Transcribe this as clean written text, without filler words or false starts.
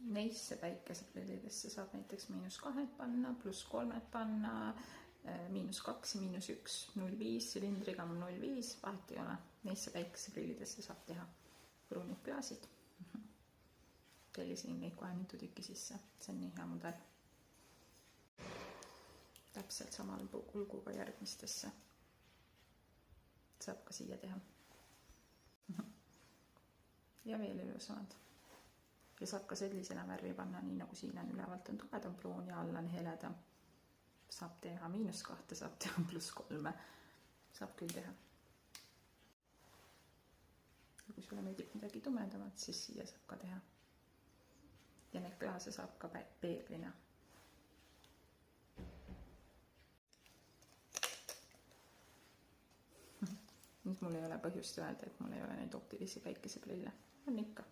Neisse päikeseprillidesse saab näiteks -2 panna, +3 panna, -2 ja -1, 0,5 silindriga 0,5, vahet ei ole. Neisse päikeseprillidesse saab teha pruunid klaasid. Tellisin neid kohe mitu tükki sisse, see on nii hea mudel. Täpselt samal kulguga järgmistesse saab ka siia teha. Ja veel ilusamad. Ja saab ka sellisena värvi panna, nii nagu siin on, ülevalt on tugedam pruun ja all on heledam. Saab teha -2, saab teha +3, saab küll teha. Ja kui sulle meeldib midagi tumedamat, siis siia saab ka teha. Ja neid klaase saab ka peeglina. Nüüd mul ei ole põhjust öelda, et mul ei ole neid optilisi päikeseprille. On ikka.